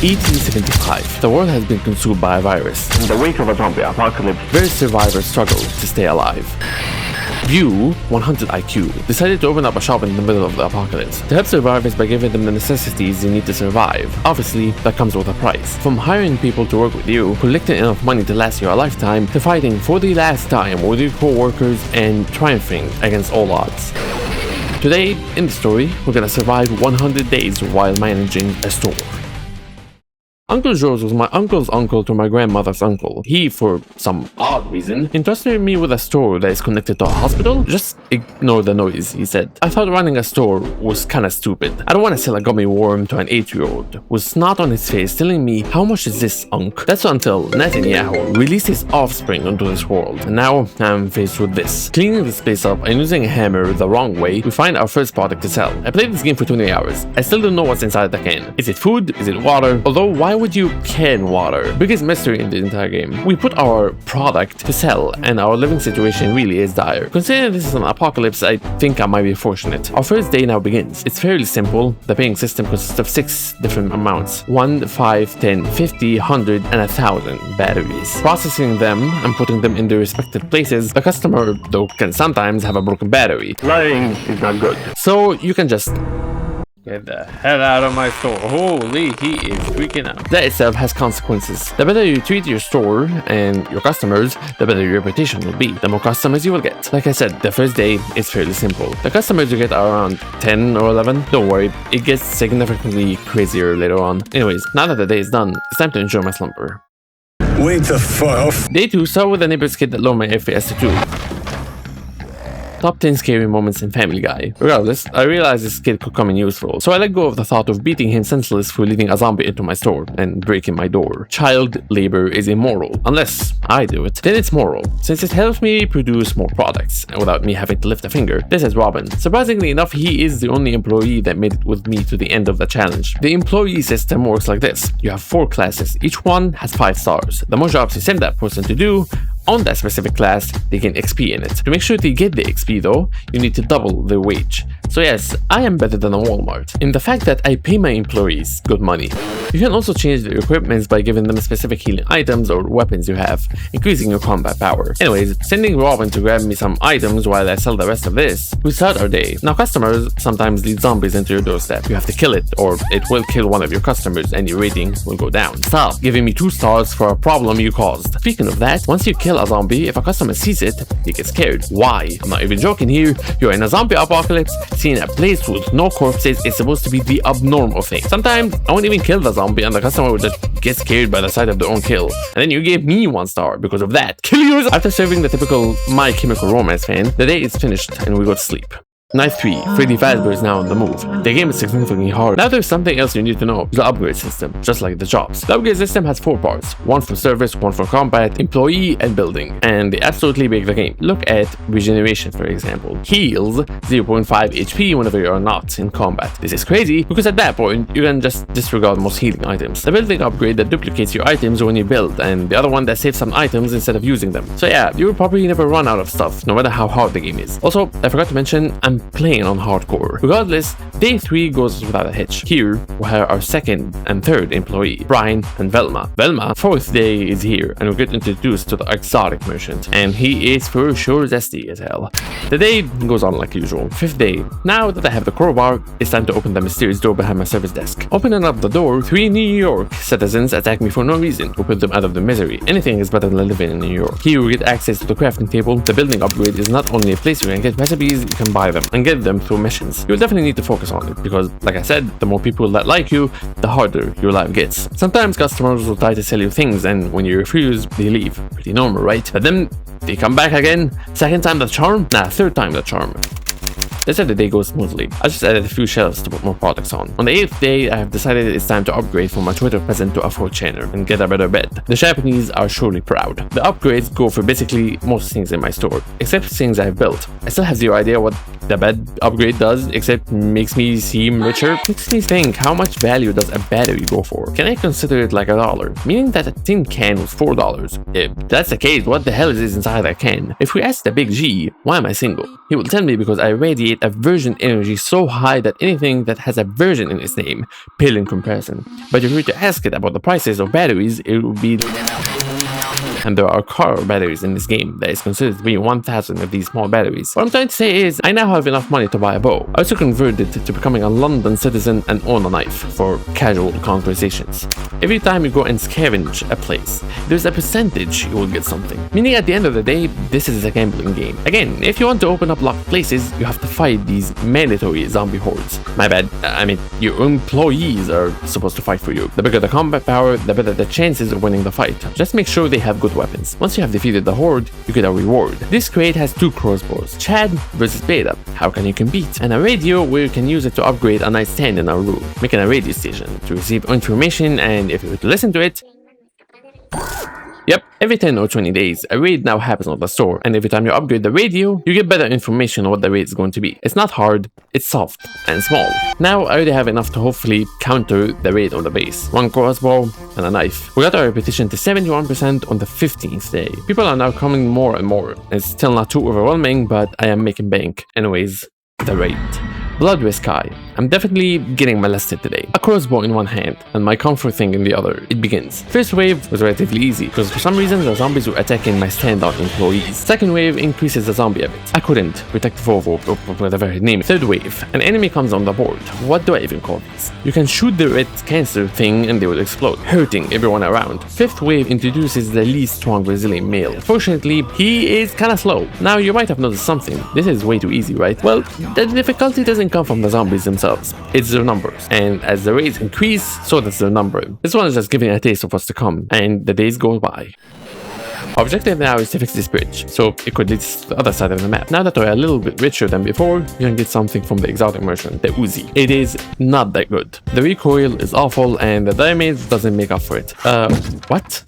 1875. The world has been consumed by a virus. In the wake of a zombie apocalypse, Various survivors struggle to stay alive. View, 100 IQ, decided to open up a shop in the middle of the apocalypse to help survivors by giving them the necessities they need to survive. Obviously, that comes with a price. From hiring people to work with you, collecting enough money to last you a lifetime, to fighting for the last time with your co-workers and triumphing against all odds. Today, in the story, we're gonna survive 100 days while managing a store. Uncle George was my uncle's uncle to my grandmother's uncle. He, for some odd reason, entrusted me with a store that is connected to a hospital. Just ignore the noise, he said. I thought running a store was kinda stupid. I don't want to sell a gummy worm to an 8-year-old with snot on his face telling me, how much is this, Unc? That's until Netanyahu released his offspring onto this world. And now I'm faced with this. Cleaning this place up and using a hammer the wrong way, we find our first product to sell. I played this game for 20 hours. I still don't know what's inside the can. Is it food? Is it water? Although, why would you can water? Biggest mystery in the entire game. We put our product to sell and our living situation really is dire. Considering this is an apocalypse, I think I might be fortunate. Our first day now begins. It's fairly simple. The paying system consists of 6 different amounts. 1, 5, 10, 50, 100, and 1,000 batteries. Processing them and putting them in their respective places, the customer, though, can sometimes have a broken battery. lying is not good. So you can just get the hell out of my store. Holy, he is freaking out. That itself has consequences. The better you treat your store and your customers, the better your reputation will be. The more customers you will get. Like I said, the first day is fairly simple. The customers you get are around 10 or 11. Don't worry, it gets significantly crazier later on. Anyways, now that the day is done, it's time to enjoy my slumber. Wait the fuck. Day 2 started with a neighbor's kid that lowered my FPS to 2. Top 10 scary moments in Family Guy. Regardless, I realized this kid could come in useful, so I let go of the thought of beating him senseless for leading a zombie into my store and breaking my door. Child labor is immoral. Unless I do it, then it's moral, since it helps me produce more products, and without me having to lift a finger. This is Robin. Surprisingly enough, he is the only employee that made it with me to the end of the challenge. The employee system works like this. You have 4 classes. Each one has 5 stars. The more jobs you send that person to do on that specific class, they gain XP in it. To make sure they get the XP though, you need to double their wage. So yes, I am better than a Walmart in the fact that I pay my employees good money. You can also change their equipments by giving them specific healing items or weapons you have, increasing your combat power. Anyways, sending Robin to grab me some items while I sell the rest of this, we start our day. Now customers sometimes lead zombies into your doorstep. You have to kill it or it will kill one of your customers and your rating will go down. Stop giving me 2 stars for a problem you caused. Speaking of that, once you kill a zombie, if a customer sees it, they get scared. Why? I'm not even joking here. You're in a zombie apocalypse, seeing a place with no corpses is supposed to be the abnormal thing. Sometimes I won't even kill the zombie and the customer would just get scared by the sight of their own kill. And then you gave me 1 star because of that. Kill yours! After serving the typical My Chemical Romance fan, the day is finished and we go to sleep. Night 3, Freddy Fazbear is now on the move. The game is significantly hard. Now there's something else you need to know, the upgrade system, just like the jobs. The upgrade system has 4 parts, 1 for service, 1 for combat, employee, and building. And they absolutely make the game. Look at regeneration for example. Heals 0.5 HP whenever you are not in combat. This is crazy because at that point, you can just disregard most healing items. The building upgrade that duplicates your items when you build, and the other one that saves some items instead of using them. So yeah, you will probably never run out of stuff, no matter how hard the game is. Also, I forgot to mention, I'm playing on hardcore. Regardless, day 3 goes without a hitch. Here, we have our 2nd and 3rd employee, Brian and Velma. Velma, 4th day is here, and we get introduced to the exotic merchant, and he is for sure zesty as hell. The day goes on like usual. 5th day. Now that I have the crowbar, it's time to open the mysterious door behind my service desk. Opening up the door, 3 New York citizens attack me for no reason. We put them out of their misery. Anything is better than living in New York. Here we get access to the crafting table. The building upgrade is not only a place you can get recipes, you can buy them and get them through missions. You'll definitely need to focus on it because, like I said, the more people that like you, the harder your life gets. Sometimes customers will try to sell you things and when you refuse, they leave. Pretty normal, right? But then they come back again. 2nd time the charm? Nah, 3rd time the charm. They said the day goes smoothly. I just added a few shelves to put more products on. On the 8th day, I have decided it's time to upgrade from my Twitter present to a 4chaner and get a better bed. The Japanese are surely proud. The upgrades go for basically most things in my store, except things I've built. I still have zero idea what the bed upgrade does, except makes me seem richer. Makes me think, how much value does a battery go for? Can I consider it like $1? Meaning that a tin can was $4. If that's the case, what the hell is inside that can? If we ask the big G, why am I single? He will tell me because I radiate create a version energy so high that anything that has a version in its name pale in comparison. But if you were to ask it about the prices of batteries, it would be... And there are car batteries in this game that is considered to be 1,000 of these small batteries. What I'm trying to say is, I now have enough money to buy a bow. I also converted to becoming a London citizen and own a knife for casual conversations. Every time you go and scavenge a place, there's a percentage you will get something. Meaning at the end of the day, this is a gambling game. Again, if you want to open up locked places, you have to fight these mandatory zombie hordes. My bad, I mean, your employees are supposed to fight for you. The bigger the combat power, the better the chances of winning the fight. Just make sure they have good weapons. Once you have defeated the horde, you get a reward. This crate has 2 crossbows, Chad versus Beta. How can you compete? And a radio where you can use it to upgrade a nightstand in our room, making a radio station to receive information, and if you were to listen to it... Yep, every 10 or 20 days, a raid now happens on the store, and every time you upgrade the radio, you get better information on what the raid is going to be. It's not hard, it's soft and small. Now I already have enough to hopefully counter the raid on the base. 1 crossbow and a knife. We got our repetition to 71% on the 15th day. People are now coming more and more. It's still not too overwhelming, but I am making bank. Anyways, the raid. Blood Risk High. I'm definitely getting molested today. A crossbow in one hand and my comfort thing in the other. It begins. First wave was relatively easy because for some reason the zombies were attacking my standout employees. Second wave increases the zombie a bit. I couldn't protect Vovo or whatever her name is. Third wave, an enemy comes on the board. What do I even call this? You can shoot the red cancer thing and they will explode, hurting everyone around. Fifth wave introduces the least strong resilient male. Fortunately, he is kinda slow. Now you might have noticed something. This is way too easy, right? Well, the difficulty doesn't come from the zombies themselves, it's their numbers, and as the raids increase, so does their number. This one is just giving a taste of what's to come, and the days go by. Objective now is to fix this bridge, so it could lead to the other side of the map. Now that we're a little bit richer than before, you can get something from the exotic merchant, the Uzi. It is not that good. The recoil is awful, and the damage doesn't make up for it. What?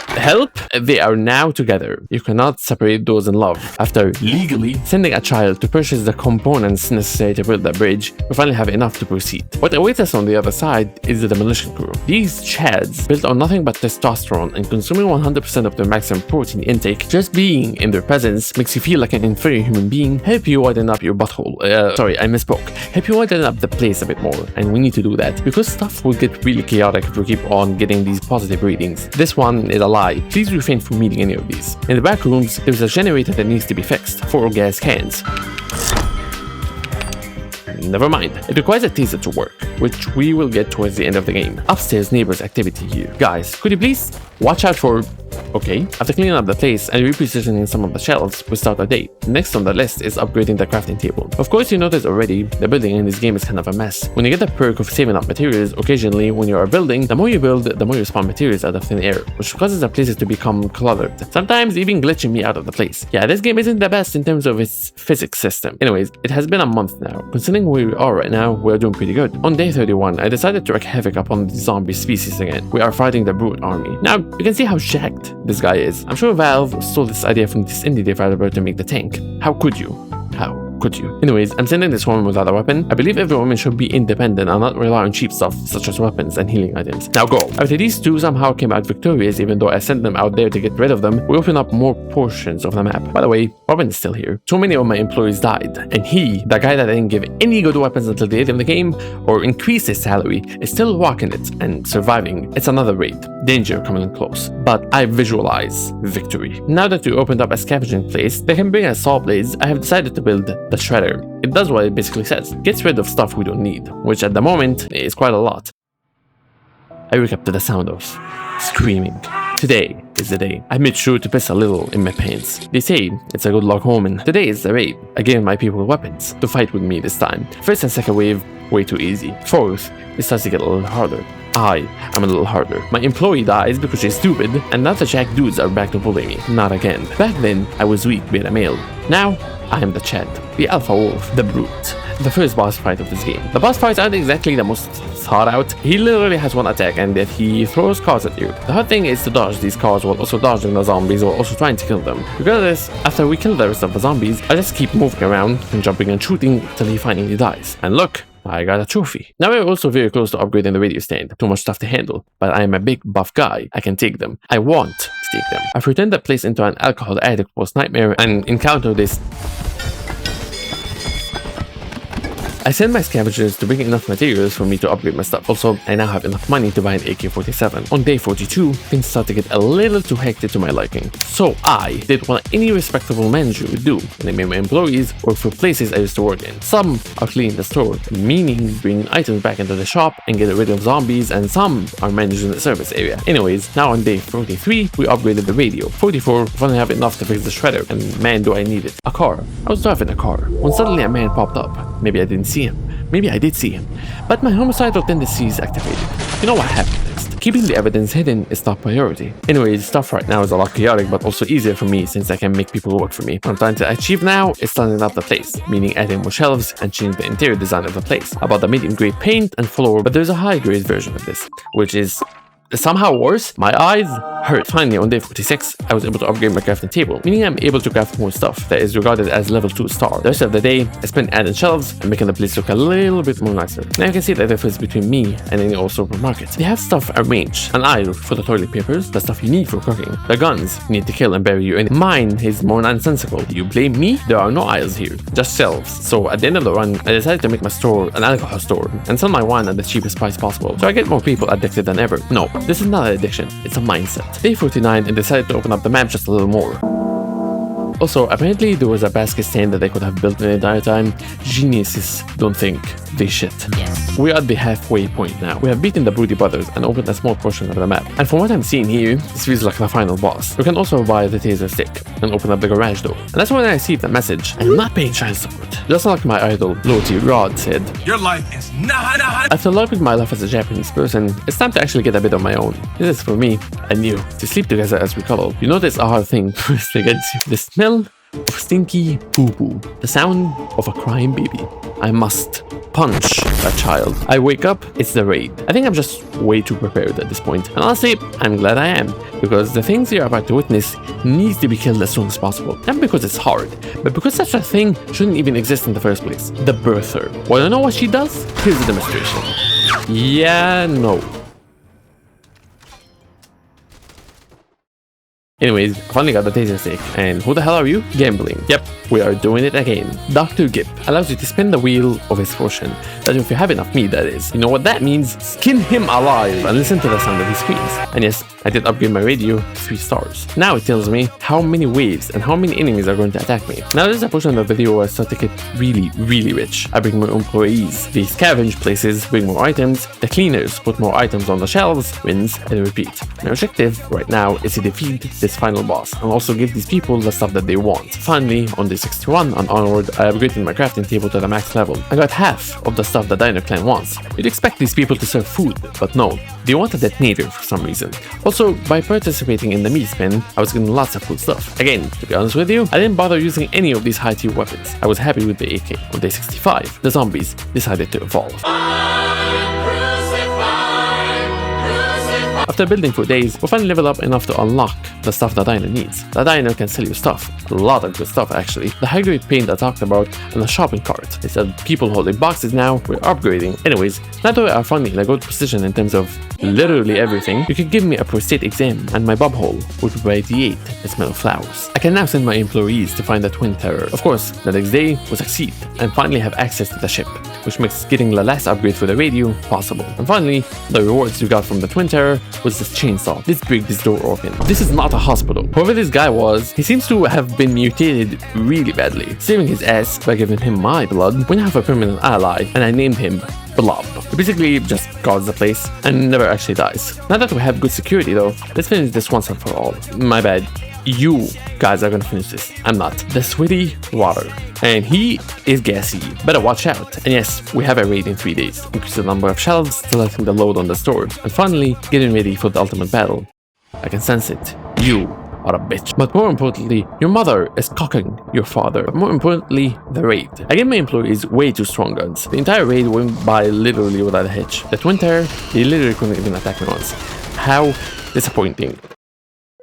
Help? They are now together. You cannot separate those in love. After legally sending a child to purchase the components necessary to build the bridge, we finally have enough to proceed. What awaits us on the other side is the demolition crew. These chads, built on nothing but testosterone and consuming 100% of their maximum protein intake, just being in their presence makes you feel like an inferior human being, help you widen up your butthole. Sorry, I misspoke. Help you widen up the place a bit more, and we need to do that, because stuff will get really chaotic if we keep on getting these positive readings. This one is a lie. Please refrain from meeting any of these. In the back rooms, there's a generator that needs to be fixed. 4 gas cans. Never mind. It requires a taser to work, which we will get towards the end of the game. Upstairs neighbors activity here. Guys, could you please watch out for... Okay, after cleaning up the place and repositioning some of the shelves, we start our day. Next on the list is upgrading the crafting table. Of course, you noticed already, the building in this game is kind of a mess. When you get the perk of saving up materials, occasionally when you are building, the more you build, the more you spawn materials out of thin air, which causes the places to become cluttered, sometimes even glitching me out of the place. Yeah, this game isn't the best in terms of its physics system. Anyways, it has been a month now. Considering where we are right now, we're doing pretty good. On day 31, I decided to wreak havoc upon the zombie species again. We are fighting the brute army. Now, you can see how shacked this guy is. I'm sure Valve stole this idea from this indie developer to make the tank. How could you? How could you? Anyways, I'm sending this woman without a weapon. I believe every woman should be independent and not rely on cheap stuff such as weapons and healing items. Now go. After these two somehow came out victorious, even though I sent them out there to get rid of them, we open up more portions of the map. By the way, Robin is still here. Too many of my employees died, and he, the guy that didn't give any good weapons until the end of the game or increased his salary, is still walking it and surviving. It's another raid. Danger coming in close. But I visualize victory. Now that we opened up a scavenging place that can bring us saw blades, I have decided to build the shredder. It does what it basically says. Gets rid of stuff we don't need, which at the moment is quite a lot. I wake up to the sound of screaming. Today is the day. I made sure to piss a little in my pants. They say it's a good luck omen. Today is the raid. I gave my people weapons to fight with me this time. First and second wave, way too easy. Fourth, it starts to get a little harder. I am a little harder. My employee dies because she's stupid, and now the jack dudes are back to bully me. Not again. Back then, I was weak being a male. Now, I am the Chad, the alpha wolf, the brute. The first boss fight of this game. The boss fights aren't exactly the most thought out. He literally has one attack and that he throws cars at you. The hard thing is to dodge these cars while also dodging the zombies while also trying to kill them. Regardless, after we kill the rest of the zombies, I just keep moving around and jumping and shooting till he finally dies. And look, I got a trophy. Now we're also very close to upgrading the radio stand. Too much stuff to handle, but I am a big buff guy. I can take them. I want to take them. I've returned the place into an alcohol addict post nightmare and encountered this I send my scavengers to bring enough materials for me to upgrade my stuff. Also, I now have enough money to buy an AK-47. On day 42, things start to get a little too hectic to my liking. So I did what any respectable manager would do, and I made my employees work for places I used to work in. Some are cleaning the store, meaning bringing items back into the shop and getting rid of zombies, and some are managing the service area. Anyways, now on day 43, we upgraded the radio. 44, we finally have enough to fix the shredder, and man do I need it. A car. I was driving a car when suddenly a man popped up. Maybe I didn't see him. Maybe I did see him. But my homicidal tendencies activated. You know what happened next? Keeping the evidence hidden is top priority. Anyways, stuff right now is a lot chaotic, but also easier for me since I can make people work for me. What I'm trying to achieve now is standing up the place, meaning adding more shelves and changing the interior design of the place. I bought the medium grade paint and floor, but there's a high grade version of this, which is somehow worse. My eyes hurt. Finally, on day 46, I was able to upgrade my crafting table, meaning I'm able to craft more stuff that is regarded as level 2 star. The rest of the day, I spent adding shelves and making the place look a little bit more nicer. Now you can see the difference between me and any old supermarket. They have stuff arranged, an aisle for the toilet papers, the stuff you need for cooking, the guns you need to kill and bury you in. Mine is more nonsensical. Do you blame me? There are no aisles here, just shelves. So at the end of the run, I decided to make my store an alcohol store and sell my wine at the cheapest price possible, so I get more people addicted than ever. No, this is not an addiction, it's a mindset. Day 49, I decided to open up the map just a little more. Also, apparently there was a basket stand that I could have built in the entire time. Geniuses don't think, they shit. Yes. We are at the halfway point now. We have beaten the Broody Brothers and opened a small portion of the map. And from what I'm seeing here, this feels like the final boss. We can also buy the taser stick and open up the garage door. And that's when I received the message, I'm not paying child support. Just like my idol, Loti Rod said, Your life is not. After loving my life as a Japanese person, it's time to actually get a bit of my own. This is for me and you, to sleep together as we cuddle. You know this a hard thing first against you. The smell of stinky poo-poo. The sound of a crying baby. I must punch that child. I wake up, it's the raid. I think I'm just way too prepared at this point. And honestly, I'm glad I am, because the things you're about to witness needs to be killed as soon as possible. Not because it's hard, but because such a thing shouldn't even exist in the first place. The birther. Wanna know what she does? Here's the demonstration. Yeah, no. Anyways, I finally got the taser stick, and who the hell are you? Gambling. Yep, we are doing it again. Dr. Gip allows you to spin the wheel of his fortune. That if you have enough meat, that is. You know what that means? Skin him alive and listen to the sound that he screams. And yes, I did upgrade my radio to 3 stars. Now it tells me how many waves and how many enemies are going to attack me. Now there's a portion of the video where I start to get really rich. I bring more employees. They scavenge places, bring more items. The cleaners put more items on the shelves, wins, and repeat. My objective right now is to defeat this final boss and also give these people the stuff that they want. Finally, on day 61 and onward, I upgraded my crafting table to the max level. I got half of the stuff the Diner Clan wants. You'd expect these people to serve food, but no, they want a detonator for some reason. Also, by participating in the meat spin, I was getting lots of cool stuff. Again, to be honest with you, I didn't bother using any of these high tier weapons. I was happy with the AK. On day 65, the zombies decided to evolve. After building for days, we finally level up enough to unlock the stuff the diner needs. The diner can sell you stuff, a lot of good stuff actually. The high grade paint I talked about, and a shopping cart. Instead of people holding boxes now, we're upgrading. Anyways, now that we are finally in a good position in terms of literally everything, you can give me a prostate exam and my bubhole would radiate the smell of flowers. I can now send my employees to find the Twin Terror. Of course, the next day we succeed and finally have access to the ship, which makes getting the last upgrade for the radio possible. And finally, the rewards we got from the Twin Terror was this chainsaw. Let's break this door open. This is not a hospital. Whoever this guy was, he seems to have been mutated really badly, saving his ass by giving him my blood. We now have a permanent ally, and I named him Blob. He basically just guards the place and never actually dies. Now that we have good security though, let's finish this once and for all. My bad. You guys are gonna finish this. I'm not. The Sweaty Water. And he is gassy. Better watch out. And yes, we have a raid in 3 days. Increase the number of shelves, selecting the load on the store. And finally, getting ready for the ultimate battle. I can sense it. You are a bitch. But more importantly, your mother is cocking your father. But more importantly, the raid. I gave my employees way too strong guns. The entire raid went by literally without a hitch. The Twin Terror, they literally couldn't even attack me once. How disappointing.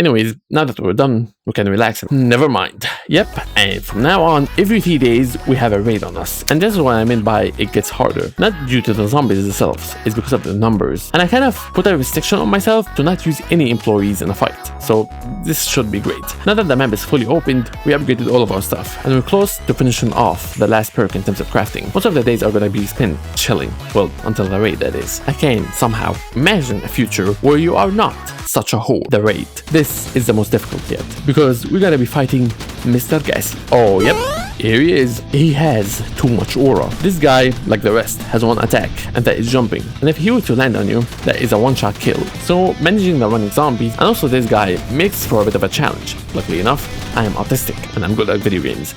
Anyways, now that we're done, we can relax. Never mind. Yep, and from now on, every 3 days, we have a raid on us. And this is what I mean by it gets harder. Not due to the zombies themselves, it's because of the numbers. And I kind of put a restriction on myself to not use any employees in a fight. So this should be great. Now that the map is fully opened, we upgraded all of our stuff. And we're close to finishing off the last perk in terms of crafting. Most of the days are gonna be spent chilling. Well, until the raid, that is. I can somehow imagine a future where you are not such a whore. The raid. This is the most difficult yet, because we gotta be fighting Mr. Ghastly. Oh, yep. Here he is. He has too much aura. This guy, like the rest, has one attack, and that is jumping. And if he were to land on you, that is a one-shot kill. So managing the running zombies, and also this guy, makes for a bit of a challenge. Luckily enough, I am autistic, and I'm good at video games.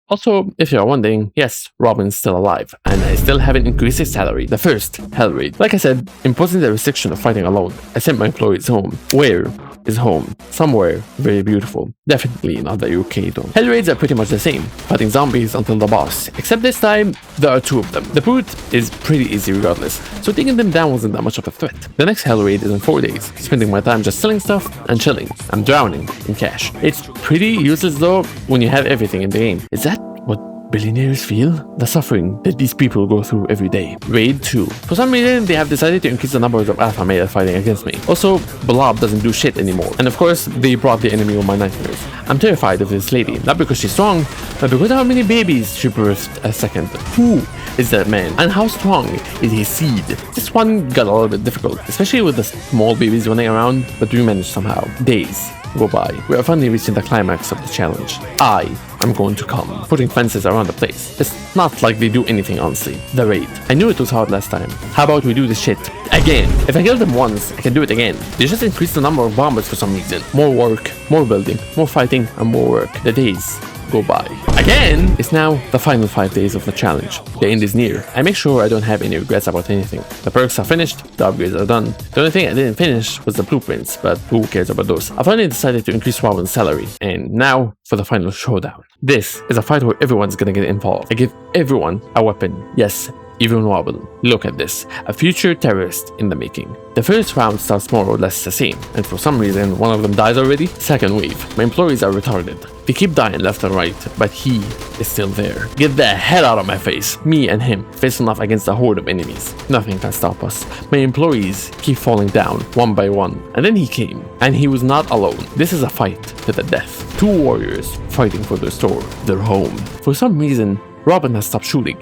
Also, if you're wondering, yes, Robin's still alive, and I still haven't increased his salary. The first Hell Raid. Like I said, imposing the restriction of fighting alone, I sent my employees home. Where is home? Somewhere very beautiful. Definitely not the UK though. Hell Raids are pretty much the same, fighting zombies until the boss. Except this time, there are 2 of them. The brute is pretty easy regardless, so taking them down wasn't that much of a threat. The next Hell Raid is in 4 days, spending my time just selling stuff and chilling. I'm drowning in cash. It's pretty useless though when you have everything in the game. Is that what billionaires feel? The suffering that these people go through every day. Raid 2. For some reason, they have decided to increase the numbers of alpha males fighting against me. Also, Blob doesn't do shit anymore. And of course, they brought the enemy on my nightmares. I'm terrified of this lady, not because she's strong, but because of how many babies she birthed a second. Who is that man? And how strong is his seed? This one got a little bit difficult, especially with the small babies running around, but we managed somehow. Days go by. We are finally reaching the climax of the challenge. I'm going to come, putting fences around the place. It's not like they do anything, honestly. The raid. I knew it was hard last time. How about we do this shit again? If I kill them once, I can do it again. They just increased the number of bombers for some reason. More work, more building, more fighting, and more work. The days go by. Again, it's now the final 5 days of the challenge. The end is near. I make sure I don't have any regrets about anything. The perks are finished, the upgrades are done. The only thing I didn't finish was the blueprints, but who cares about those? I finally decided to increase Robin's salary, and now for the final showdown. This is a fight where everyone's gonna get involved. I give everyone a weapon. Yes, even Robin. Look at this, a future terrorist in the making. The first round starts more or less the same, and for some reason one of them dies already. Second wave. My employees are retarded. They keep dying left and right, but he is still there. Get the hell out of my face. Me and him facing off against a horde of enemies. Nothing can stop us. My employees keep falling down one by one. And then he came, and he was not alone. This is a fight to the death. 2 warriors fighting for their store, their home. For some reason, Robin has stopped shooting.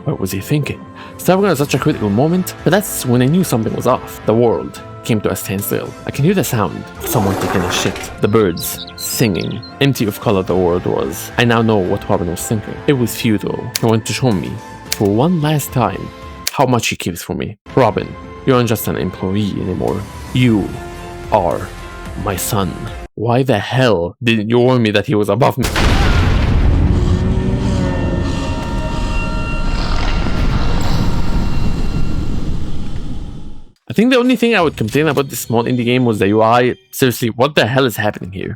What was he thinking? Stopping at such a critical moment? But that's when I knew something was off. The world came to a standstill. I can hear the sound of someone taking a shit. The birds singing. Empty of color the world was. I now know what Robin was thinking. It was futile. He wanted to show me, for one last time, how much he cares for me. Robin, you aren't just an employee anymore. You are my son. Why the hell didn't you warn me that he was above me? I think the only thing I would complain about this small indie game was the UI. Seriously, what the hell is happening here?